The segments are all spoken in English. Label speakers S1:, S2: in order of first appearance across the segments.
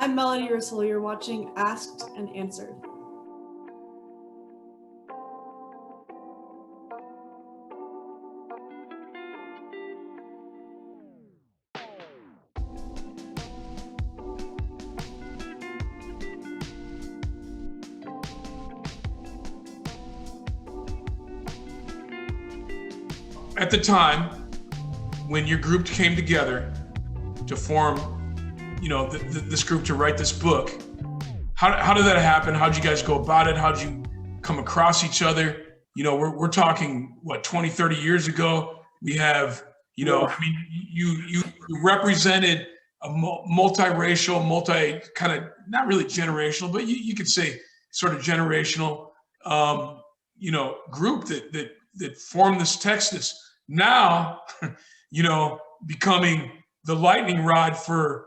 S1: I'm Melody Russell. You're watching Asked and Answered.
S2: At the time when your group came together to form, this group to write this book, how did that happen? How'd you guys go about it? How'd you come across each other? We're talking, 20, 30 years ago. We have, you represented a multiracial, kind of, not really generational, but you could say sort of generational, group that formed this text that's now, becoming the lightning rod for,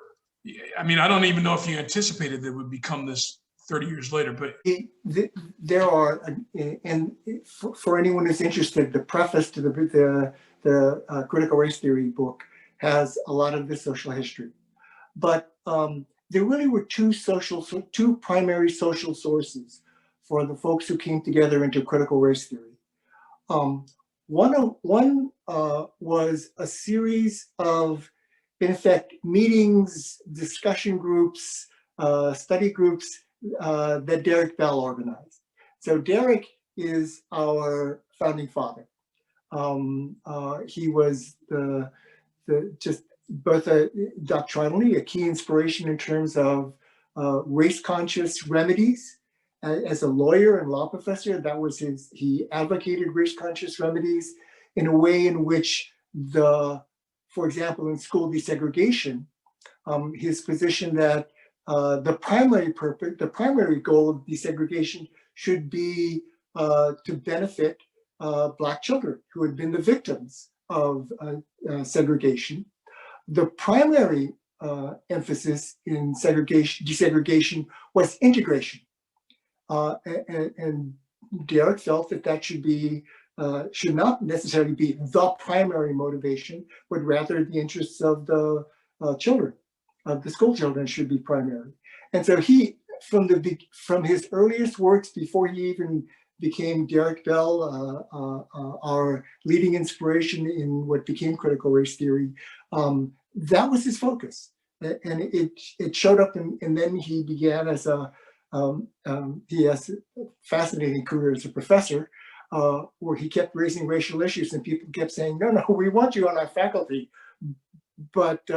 S2: I don't even know if you anticipated that it would become this 30 years later, but.
S3: There are, and for anyone who's interested, the preface to the Critical Race Theory book has a lot of the social history. But there really were two primary social sources for the folks who came together into critical race theory. One was a series of, in effect, meetings, discussion groups, study groups that Derek Bell organized. So Derek is our founding father. He was just both doctrinally a key inspiration in terms of race-conscious remedies. As a lawyer and law professor, that was he advocated race-conscious remedies in a way in which for example, in school desegregation, his position that the primary goal of desegregation should be to benefit Black children who had been the victims of segregation. The primary emphasis in desegregation was integration. And Derek felt that should not necessarily be the primary motivation, but rather the interests of the children, of the school children, should be primary. And so he, from his earliest works before he even became Derek Bell, our leading inspiration in what became critical race theory, that was his focus. And it showed up, and then he began as he has a fascinating career as a professor, where he kept raising racial issues, and people kept saying, no, we want you on our faculty, but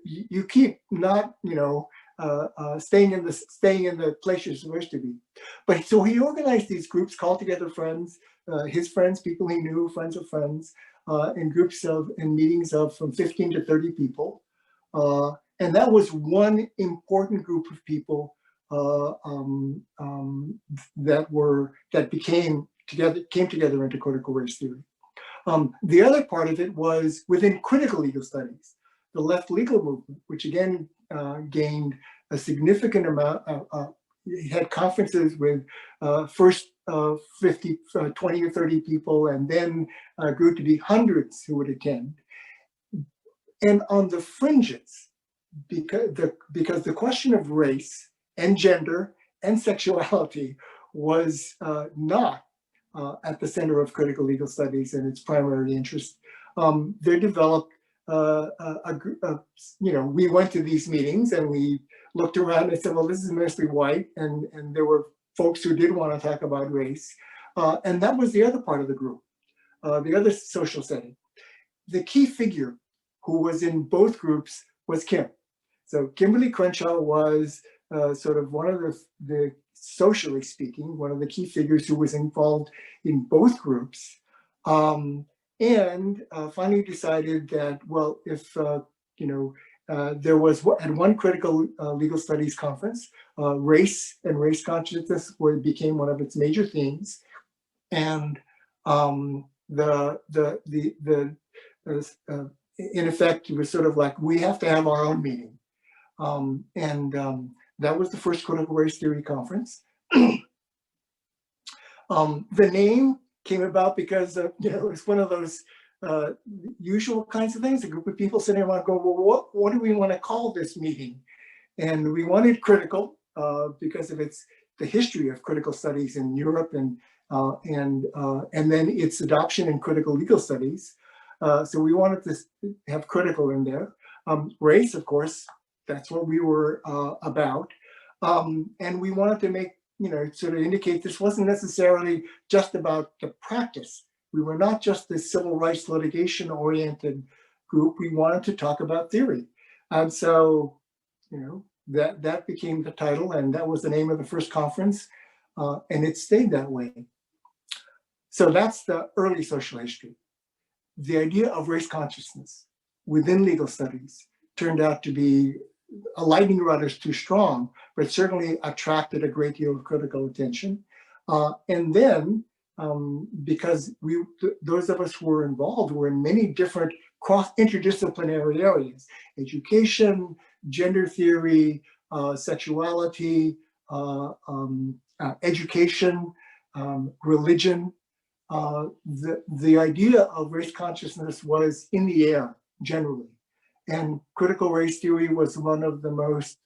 S3: you keep not, staying in the place you're supposed to be. But so he organized these groups, called together friends, his friends, people he knew, friends of friends, in groups in meetings of from 15 to 30 people. And that was one important group of people came together into critical race theory. The other part of it was within critical legal studies, the left legal movement, which again gained a significant amount. Had conferences with first 20 or 30 people, and then grew to be hundreds who would attend. And on the fringes, because the question of race and gender and sexuality was not at the center of critical legal studies and its primary interest, there developed we went to these meetings and we looked around and said, well, this is mostly white, and there were folks who did want to talk about race. And that was the other part of the group, the other social setting. The key figure who was in both groups was Kim. So Kimberly Crenshaw was sort of one of the socially speaking, one of the key figures who was involved in both groups, and finally decided that, well, if there was at one critical legal studies conference, race and race consciousness became one of its major themes, and in effect, it was sort of like, we have to have our own meeting, that was the first critical race theory conference. The name came about because it was one of those usual kinds of things. A group of people sitting around go, well, what do we want to call this meeting? And we wanted critical because of the history of critical studies in Europe and then its adoption in critical legal studies. So we wanted to have critical in there. Race, of course, that's what we were about. And we wanted to make, sort of indicate this wasn't necessarily just about the practice. We were not just a civil rights litigation oriented group. We wanted to talk about theory. And so, that became the title, and that was the name of the first conference, and it stayed that way. So that's the early social history. The idea of race consciousness within legal studies turned out to be, a lightning rod is too strong, but certainly attracted a great deal of critical attention. And then, because those of us who were involved were in many different interdisciplinary areas: education, gender theory, sexuality, education, religion. The idea of race consciousness was in the air generally. And critical race theory was one of the most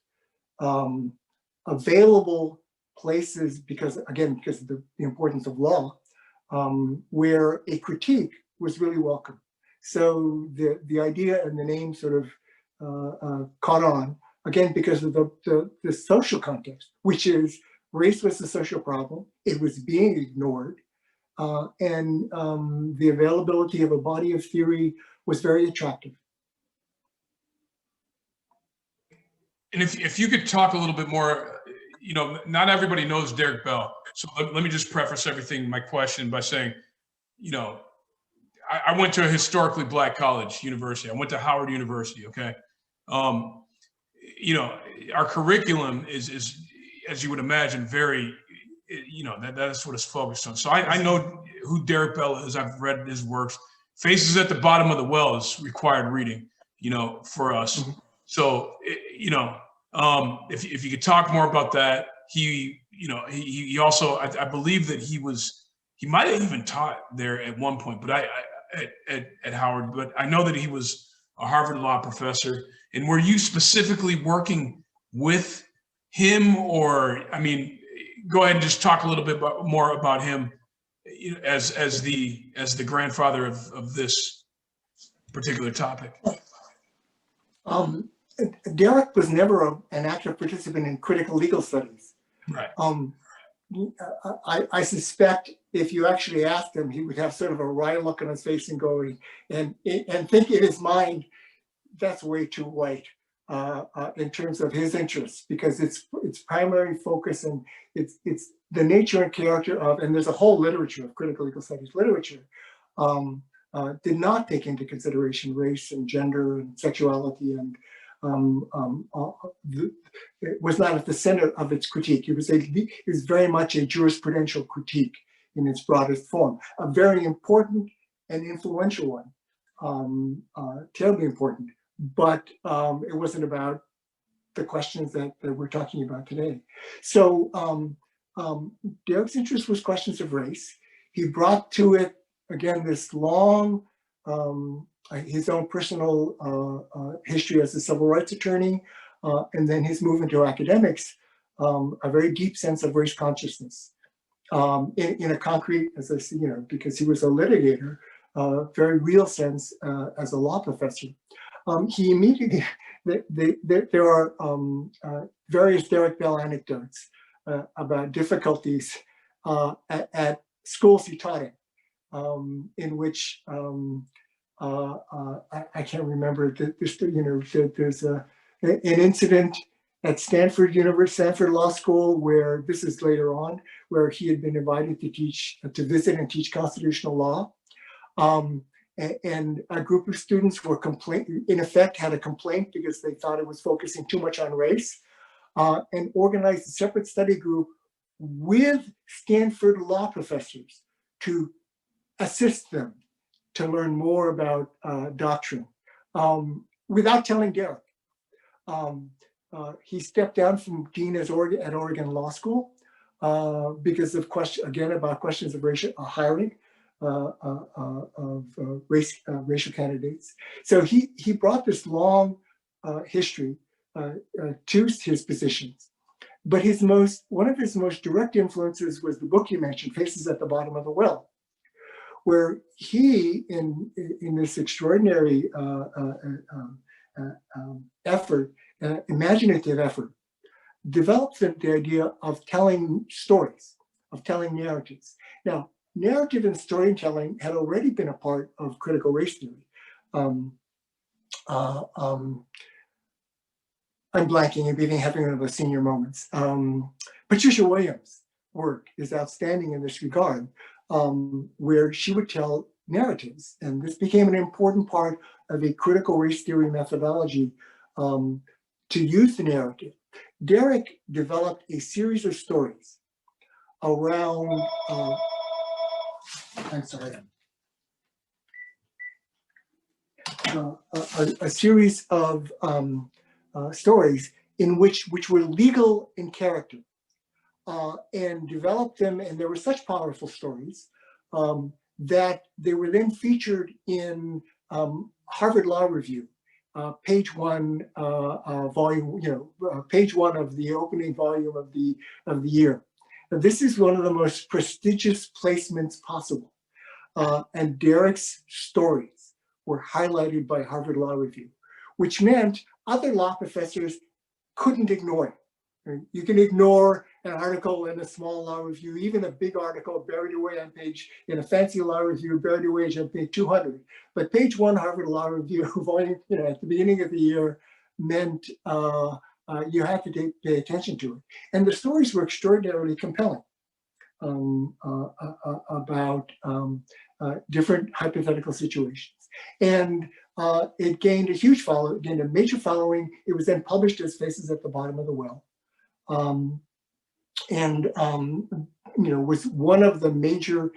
S3: available places, because of the importance of law, where a critique was really welcome. So the idea and the name sort of caught on, again, because of the social context, which is race was a social problem. It was being ignored. And the availability of a body of theory was very attractive.
S2: And if you could talk a little bit more, not everybody knows Derek Bell. So let me just preface my question by saying, I went to a historically Black college, university. I went to Howard University, okay? Our curriculum is, as you would imagine, very, that's what it's focused on. So I know who Derek Bell is. I've read his works. Faces at the Bottom of the Well is required reading, for us. Mm-hmm. So, if you could talk more about that, he also, I believe that he might have even taught there at one point, but at Howard, but I know that he was a Harvard law professor. And were you specifically working with him, or, go ahead and just talk a little bit more about him as the grandfather of this particular topic.
S3: Derek was never an active participant in critical legal studies.
S2: Right.
S3: I suspect if you actually asked him, he would have sort of a wry look on his face and go and think in his mind, that's way too white in terms of his interests, because its primary focus and it's the nature and character of, and there's a whole literature of critical legal studies literature, did not take into consideration race and gender and sexuality, and it was not at the center of its critique. It was very much a jurisprudential critique in its broadest form, a very important and influential one, terribly important, but it wasn't about the questions that we're talking about today. So Derek's interest was questions of race. He brought to it, again, this long, his own personal history as a civil rights attorney, and then his move into academics, a very deep sense of race consciousness in a concrete, as I see, because he was a litigator, very real sense as a law professor. He immediately, there are various Derek Bell anecdotes about difficulties at schools he taught in which I can't remember. There's an incident at Stanford Law School where, this is later on, where he had been invited to visit and teach constitutional law. And a group of students were in effect had a complaint because they thought it was focusing too much on race, and organized a separate study group with Stanford law professors to assist them to learn more about doctrine, without telling Derek. He stepped down from dean at Oregon Law School because of about questions of racial hiring of racial candidates. So he brought this long history to his positions. But one of his most direct influences was the book you mentioned, Faces at the Bottom of the Well, where he, in this extraordinary effort, imaginative effort, developed the idea of telling stories, of telling narratives. Now, narrative and storytelling had already been a part of critical race theory. I'm blanking and having one of those senior moments. Patricia Williams' work is outstanding in this regard, where she would tell narratives. And this became an important part of a critical race theory methodology to use the narrative. Derrick developed a series of stories around, a series of stories in which were legal in character, and developed them, and there were such powerful stories that they were then featured in Harvard Law Review, page 1, volume, page 1 of the opening volume of the year. Now, this is one of the most prestigious placements possible, and Derrick's stories were highlighted by Harvard Law Review, which meant other law professors couldn't ignore it. You can ignore an article in a small law review, even a big article buried away on in a fancy law review buried away on page 200. But page 1 Harvard Law Review, volume, at the beginning of the year, meant you had to pay attention to it. And the stories were extraordinarily compelling about different hypothetical situations. And it gained a huge following, gained a major following. It was then published as Faces at the Bottom of the Well. Was one of the major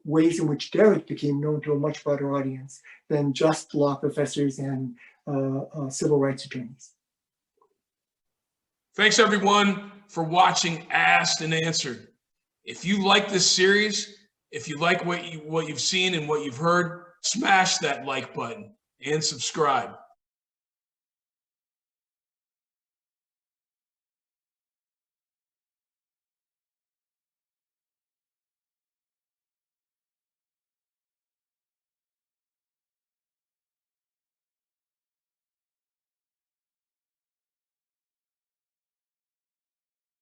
S3: ways in which Derrick became known to a much broader audience than just law professors and civil rights attorneys.
S2: Thanks everyone for watching Asked and Answered. If you like this series, if you like what you've seen and what you've heard, smash that like button and subscribe.